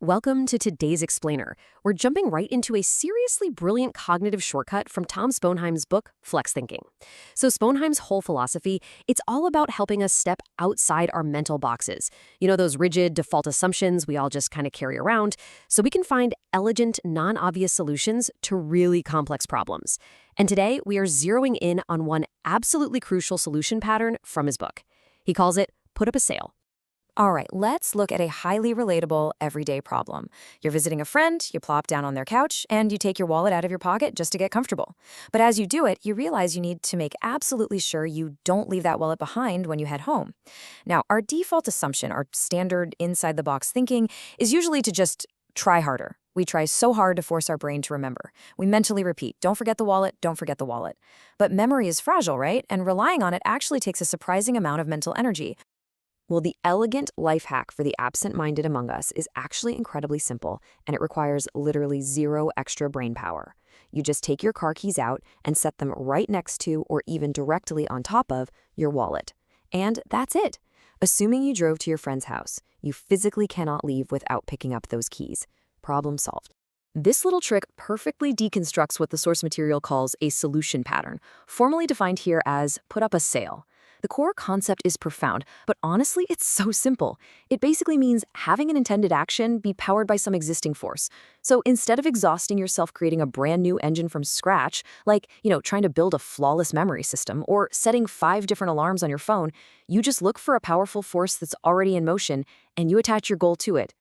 Welcome to today's Explainer. We're jumping right into a seriously brilliant cognitive shortcut from Tom Sponheim's book, Flex Thinking. So Sponheim's whole philosophy, it's all about helping us step outside our mental boxes. You know, those rigid default assumptions we all just kind of carry around, so we can find elegant, non-obvious solutions to really complex problems. And today, we are zeroing in on one absolutely crucial solution pattern from his book. He calls it Put Up a Sale. All right, let's look at a highly relatable everyday problem. You're visiting a friend, you plop down on their couch, and you take your wallet out of your pocket just to get comfortable. But as you do it, you realize you need to make absolutely sure you don't leave that wallet behind when you head home. Now, our default assumption, our standard inside-the-box thinking, is usually to just try harder. We try so hard to force our brain to remember. We mentally repeat, don't forget the wallet, don't forget the wallet. But memory is fragile, right? And relying on it actually takes a surprising amount of mental energy. Well, the elegant life hack for the absent-minded among us is actually incredibly simple, and it requires literally zero extra brain power. You just take your car keys out and set them right next to, or even directly on top of, your wallet. And that's it. Assuming you drove to your friend's house, you physically cannot leave without picking up those keys. Problem solved. This little trick perfectly deconstructs what the source material calls a solution pattern, formally defined here as put up a sale. The core concept is profound, but honestly, it's so simple. It basically means having an intended action be powered by some existing force. So instead of exhausting yourself creating a brand new engine from scratch, like, trying to build a flawless memory system or setting 5 different alarms on your phone, you just look for a powerful force that's already in motion and you attach your goal to it.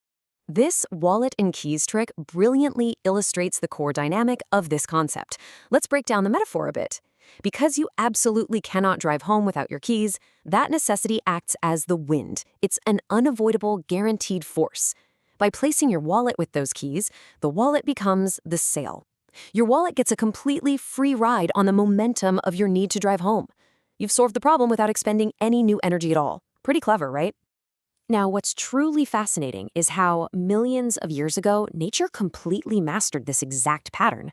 This wallet and keys trick brilliantly illustrates the core dynamic of this concept. Let's break down the metaphor a bit. Because you absolutely cannot drive home without your keys, that necessity acts as the wind. It's an unavoidable, guaranteed force. By placing your wallet with those keys, the wallet becomes the sail. Your wallet gets a completely free ride on the momentum of your need to drive home. You've solved the problem without expending any new energy at all. Pretty clever, right? Now, what's truly fascinating is how millions of years ago, nature completely mastered this exact pattern.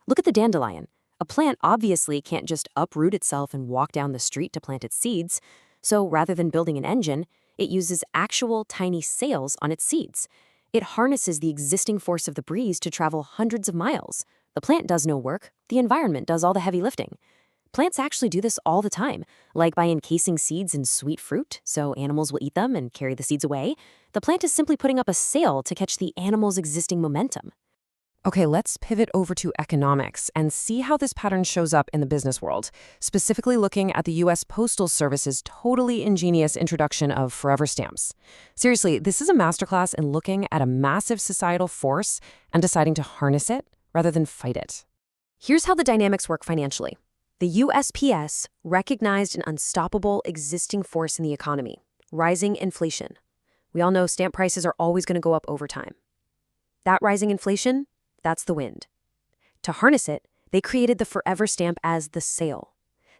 Look at the dandelion. A plant obviously can't just uproot itself and walk down the street to plant its seeds. So rather than building an engine, it uses actual tiny sails on its seeds. It harnesses the existing force of the breeze to travel hundreds of miles. The plant does no work. The environment does all the heavy lifting. Plants actually do this all the time, like by encasing seeds in sweet fruit, so animals will eat them and carry the seeds away. The plant is simply putting up a sail to catch the animal's existing momentum. Okay, let's pivot over to economics and see how this pattern shows up in the business world, specifically looking at the U.S. Postal Service's totally ingenious introduction of forever stamps. Seriously, this is a masterclass in looking at a massive societal force and deciding to harness it rather than fight it. Here's how the dynamics work financially. The USPS recognized an unstoppable existing force in the economy, rising inflation. We all know stamp prices are always going to go up over time. That rising inflation, that's the wind. To harness it, they created the forever stamp as the sail.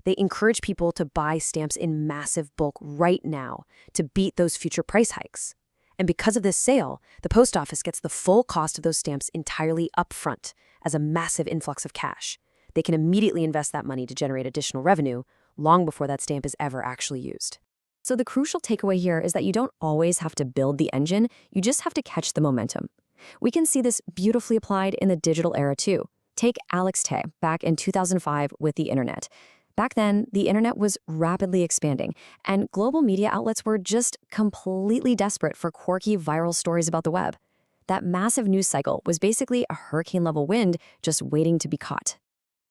They encourage people to buy stamps in massive bulk right now to beat those future price hikes. And because of this sale, the post office gets the full cost of those stamps entirely upfront as a massive influx of cash. They can immediately invest that money to generate additional revenue long before that stamp is ever actually used. So the crucial takeaway here is that you don't always have to build the engine, you just have to catch the momentum. We can see this beautifully applied in the digital era too. Take Alex Tay back in 2005 with the internet. Back then, the internet was rapidly expanding, and global media outlets were just completely desperate for quirky viral stories about the web. That massive news cycle was basically a hurricane-level wind just waiting to be caught.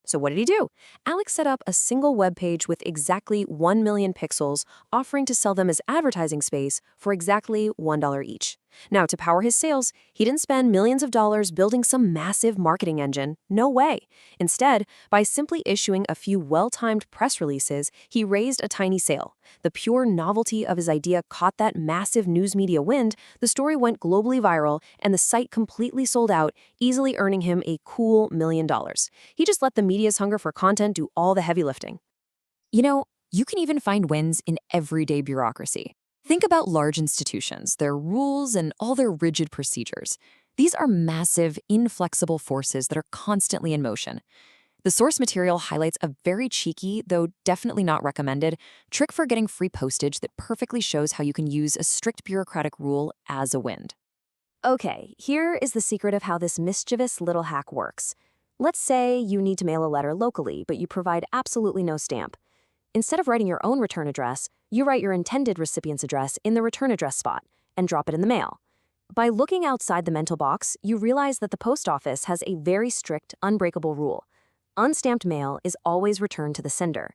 So what did he do? Alex set up a single web page with exactly 1 million pixels, offering to sell them as advertising space for exactly $1 each. Now, to power his sales, he didn't spend millions of dollars building some massive marketing engine. No way. Instead, by simply issuing a few well-timed press releases, he raised a tiny sale. The pure novelty of his idea caught that massive news media wind, the story went globally viral, and the site completely sold out, easily earning him a cool $1 million. He just let the media's hunger for content do all the heavy lifting. You can even find wins in everyday bureaucracy. Think about large institutions, their rules, and all their rigid procedures. These are massive, inflexible forces that are constantly in motion. The source material highlights a very cheeky, though definitely not recommended, trick for getting free postage that perfectly shows how you can use a strict bureaucratic rule as a wind. Okay, here is the secret of how this mischievous little hack works. Let's say you need to mail a letter locally, but you provide absolutely no stamp. Instead of writing your own return address, you write your intended recipient's address in the return address spot and drop it in the mail. By looking outside the mental box, you realize that the post office has a very strict, unbreakable rule. Unstamped mail is always returned to the sender.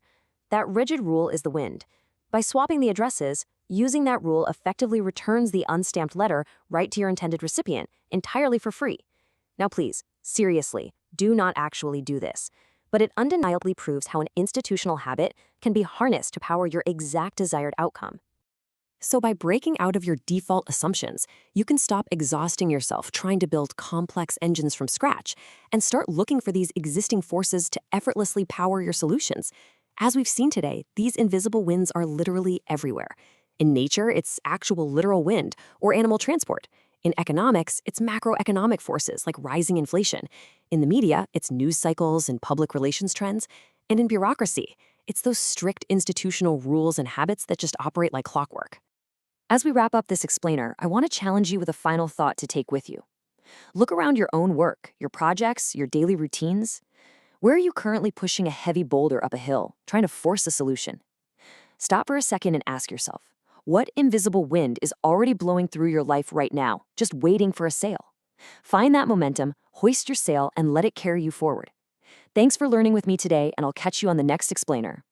That rigid rule is the wind. By swapping the addresses, using that rule effectively returns the unstamped letter right to your intended recipient, entirely for free. Now please, seriously, do not actually do this. But it undeniably proves how an institutional habit can be harnessed to power your exact desired outcome. So by breaking out of your default assumptions, you can stop exhausting yourself trying to build complex engines from scratch and start looking for these existing forces to effortlessly power your solutions. As we've seen today, these invisible winds are literally everywhere. In nature, it's actual literal wind or animal transport. In economics, it's macroeconomic forces like rising inflation. In the media, it's news cycles and public relations trends. And in bureaucracy, it's those strict institutional rules and habits that just operate like clockwork. As we wrap up this explainer, I want to challenge you with a final thought to take with you. Look around your own work, your projects, your daily routines. Where are you currently pushing a heavy boulder up a hill, trying to force a solution? Stop for a second and ask yourself, what invisible wind is already blowing through your life right now, just waiting for a sail? Find that momentum, hoist your sail, and let it carry you forward. Thanks for learning with me today, and I'll catch you on the next explainer.